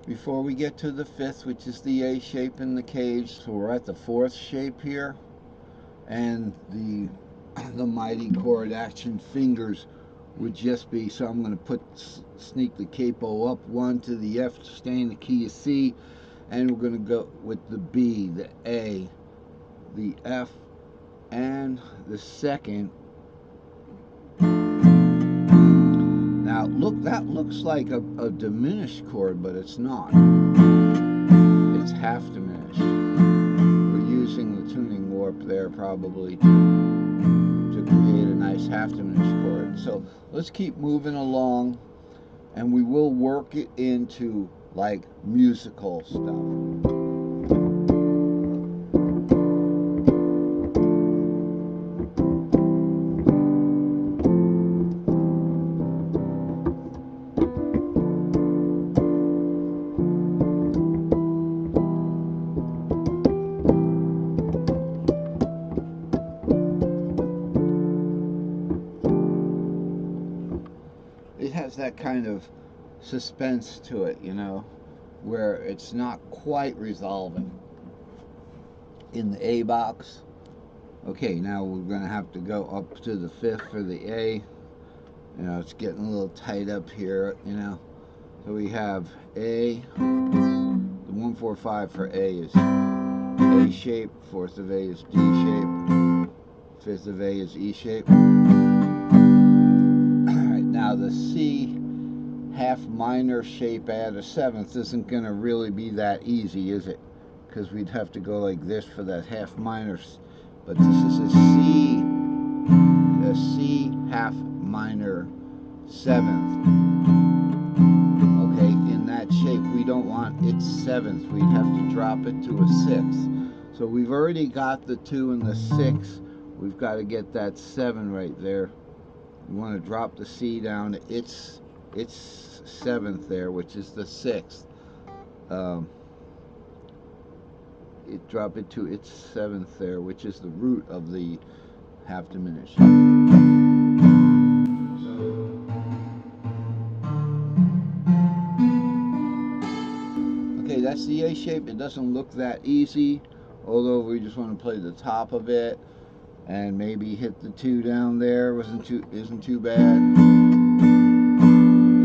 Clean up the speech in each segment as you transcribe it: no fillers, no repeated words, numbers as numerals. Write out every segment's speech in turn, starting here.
before we get to the fifth, which is the A shape in the cage. So we're at the fourth shape here, and the mighty chord action fingers would just be, so I'm going to sneak the capo up one to the F to stay in the key of C, and we're going to go with the B, the A, the F, and the second. Now look, that looks like a diminished chord, but it's not. It's half diminished. We're using the tuning warp there probably to create a nice half diminished chord. So let's keep moving along, and we will work it into like musical stuff. It has that kind of suspense to it, you know, where it's not quite resolving in the A box. Okay, now we're going to have to go up to the fifth for the A. You know, it's getting a little tight up here, you know. So we have A. The 1, 4, 5 for A is A shape. Fourth of A is D shape. Fifth of A is E shape. Alright, now the C half minor shape add a seventh isn't going to really be that easy, is it? Because we'd have to go like this for that half minor. But this is a C half minor seventh. Okay, in that shape, we don't want its seventh. We'd have to drop it to a sixth. So we've already got the 2 and the 6. We've got to get that 7 right there. We want to drop the C down to its seventh there, which is the 6th. Drop it to its 7th there, which is the root of the half diminished. Okay, that's the A shape. It doesn't look that easy, although we just want to play the top of it and maybe hit the 2 down there. Isn't too bad.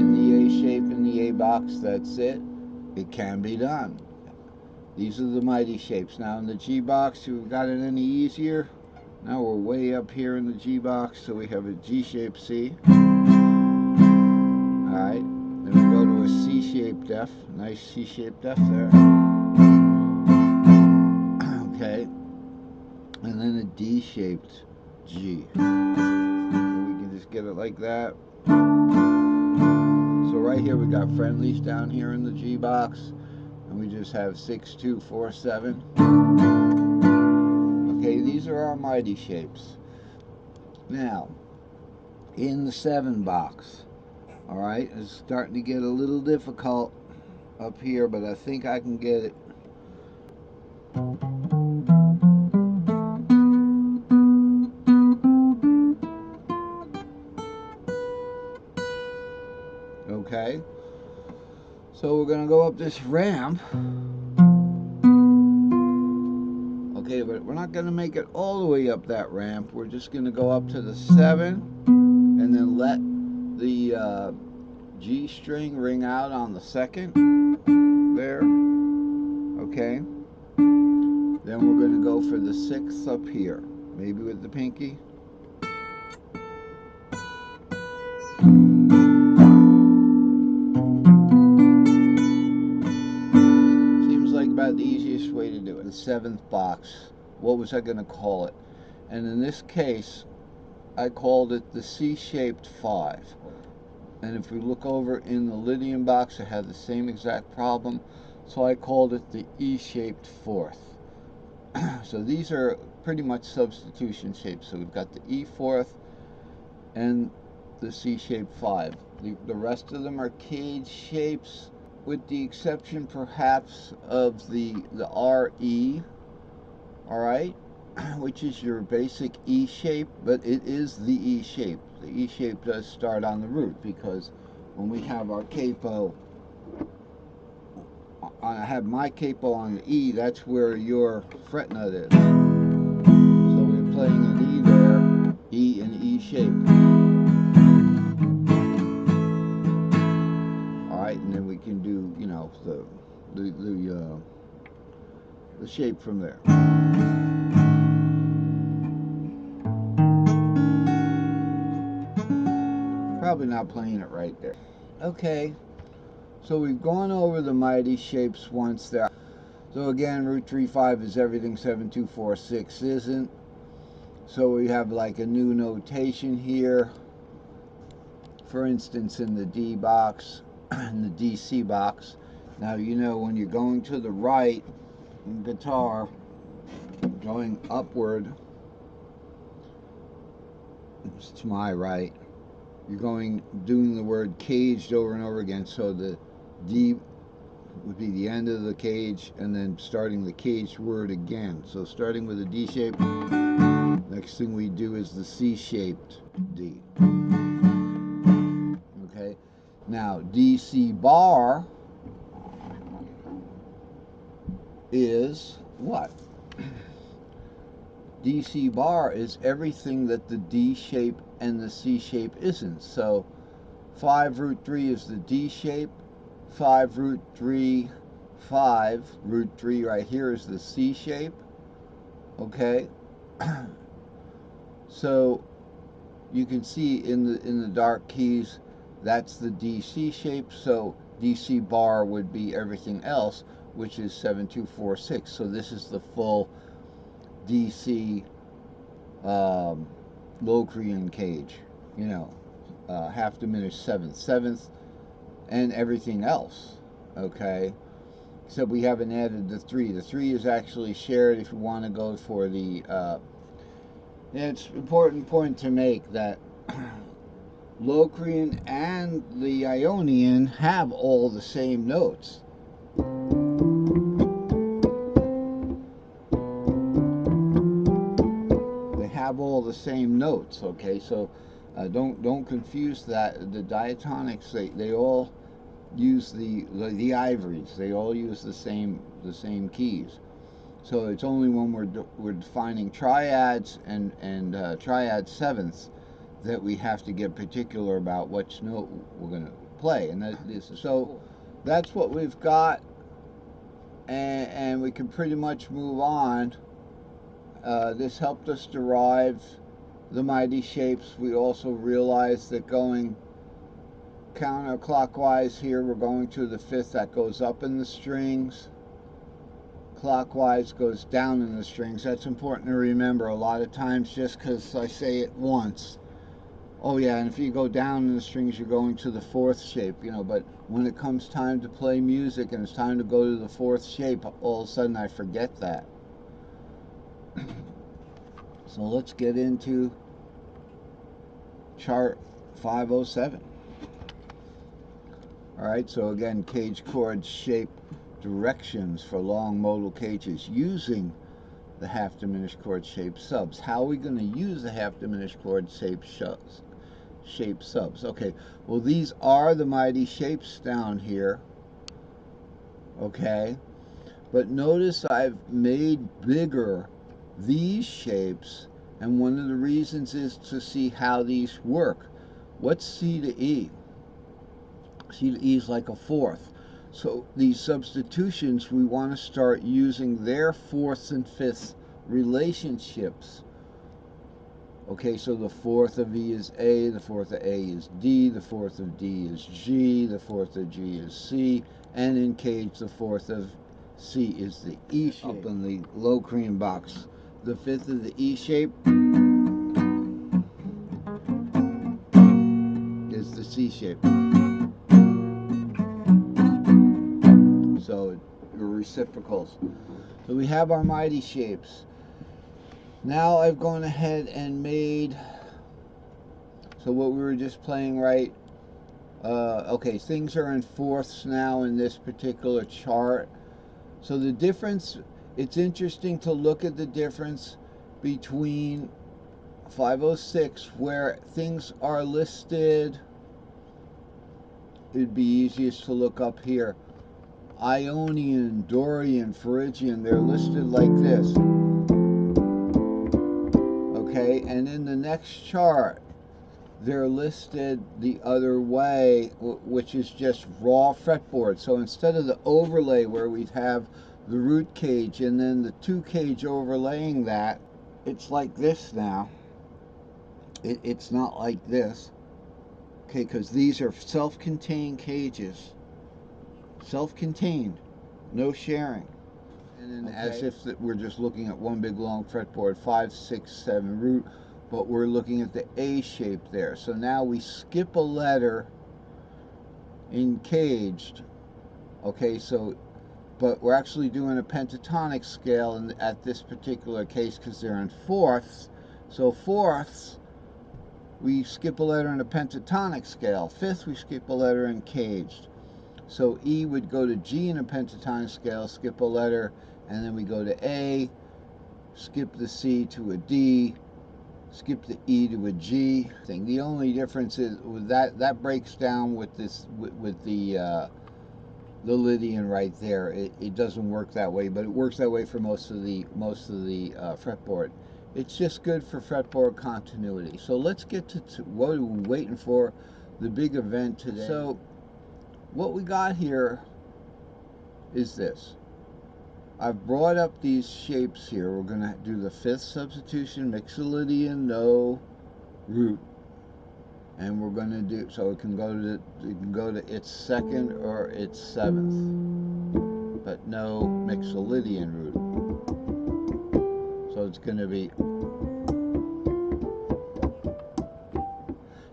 In the A shape, in the A box, that's it. It can be done. These are the mighty shapes. Now in the G box, we've got it any easier. Now we're way up here in the G box, so we have a G shaped C. Alright, then we go to a C shaped F. Nice C shaped F there. Okay, and then a D shaped G. So we can just get it like that. So right here we got friendlies down here in the G box. And we just have 6, 2, 4, 7. Okay, these are our mighty shapes. Now, in the 7 box, alright, it's starting to get a little difficult up here, but I think I can get it. Okay, so we're going to go up this ramp. Okay, but we're not going to make it all the way up that ramp. We're just going to go up to the 7 and then let the G string ring out on the 2nd there. Okay, then we're going to go for the 6th up here, maybe with the pinky. Seems like about the easiest way to do it. The 7th box, what was I going to call it? And in this case, I called it the C-shaped 5. And if we look over in the Lydian box, it had the same exact problem. So I called it the E-shaped 4th. So these are pretty much substitution shapes. So we've got the E 4th and the C-shaped 5. The rest of them are cage shapes, with the exception perhaps of the RE, alright, which is your basic E shape, but it is the E shape. The E shape does start on the root, because when we have our capo I have my capo on the E, that's where your fret nut is. So we're playing an E there, E and E shape. Alright, and then we can do, you know, the shape from there. Probably not playing it right there. Okay, so we've gone over the mighty shapes once there. So again, root 3/5 is everything 7/2/4/6 isn't. So we have like a new notation here. For instance, in the D box, in the DC box. Now you know when you're going to the right in guitar, going upward, it's to my right, you're doing the word caged over and over again. So the D would be the end of the cage, and then starting the caged word again. So starting with a D shape, next thing we do is the C-shaped D. Okay, now DC bar is what? DC bar is everything that the D shape and the C shape isn't. So 5√3 is the D shape, 5√3, 5 root 3 right here is the C shape. Okay, so you can see in the dark keys that's the DC shape. So DC bar would be everything else, which is 7/2/4/6. So this is the full DC Locrian cage, you know, half diminished seventh, and everything else. Okay, except we haven't added the 3. The 3 is actually shared if you want to go for the. It's an important point to make that Locrian and the Ionian have all the same notes. They have all the same notes. Okay, so don't confuse that. The diatonics, they all use the ivories. They all use the same keys. So it's only when we're defining triads and triad sevenths that we have to get particular about which note we're going to play. And so that's what we've got, and we can pretty much move on. This helped us derive the mighty shapes. We also realized that going counterclockwise here, we're going to the 5th, that goes up in the strings. Clockwise goes down in the strings. That's important to remember. A lot of times, just because I say it once, oh yeah, and if you go down in the strings, you're going to the 4th shape, you know, but when it comes time to play music and it's time to go to the 4th shape, all of a sudden I forget that. So let's get into chart 507. Alright, so again, cage chord shape directions for long modal cages using the half diminished chord shape subs. How are we going to use the half diminished chord shape subs? Okay, well, these are the mighty shapes down here. Okay, but notice I've made bigger these shapes, and one of the reasons is to see how these work. What's C to E? C to E is like a 4th. So these substitutions, we want to start using their 4ths and 5ths relationships. Okay, so the 4th of E is A, the 4th of A is D, the 4th of D is G, the 4th of G is C, and in cage the 4th of C is the E shape. Up in the Locrian box, the 5th of the E shape is the C shape. So your reciprocals. So we have our mighty shapes. Now I've gone ahead and made, so what we were just playing, right? Okay, things are in 4ths now in this particular chart. So the difference, it's interesting to look at the difference between 506, where things are listed. It'd be easiest to look up here. Ionian, Dorian, Phrygian, they're listed like this. Okay, and in the next chart, they're listed the other way, which is just raw fretboard. So instead of the overlay where we'd have the root cage and then the 2 cage overlaying that, it's like this now. It's not like this. Okay, because these are self-contained cages. Self-contained, no sharing. And then as if we're just looking at one big long fretboard, 5, 6, 7 root, but we're looking at the A shape there. So now we skip a letter in caged. Okay, so, but we're actually doing a pentatonic scale at this particular case because they're in fourths. So fourths, we skip a letter in a pentatonic scale. Fifth, we skip a letter in caged. So E would go to G in a pentatonic scale, skip a letter, and then we go to A, skip the C to a D, skip the E to a G. The only difference is with that breaks down with this with the Lydian right there. It doesn't work that way, but it works that way for most of the fretboard. It's just good for fretboard continuity. So let's get to what we're waiting for, the big event today. So what we got here is this. I've brought up these shapes here. We're going to do the 5th substitution, Mixolydian, no root. And we're going to do, so it can go to its 2nd or its 7th, but no Mixolydian root. So it's going to be,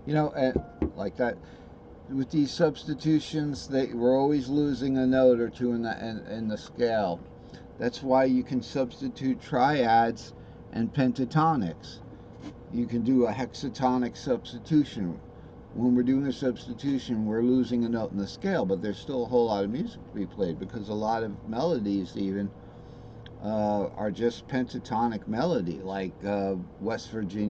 you know, like that. With these substitutions, we're always losing a note or two in the scale. That's why you can substitute triads and pentatonics. You can do a hexatonic substitution. When we're doing a substitution, we're losing a note in the scale, but there's still a whole lot of music to be played because a lot of melodies even are just pentatonic melody, like West Virginia.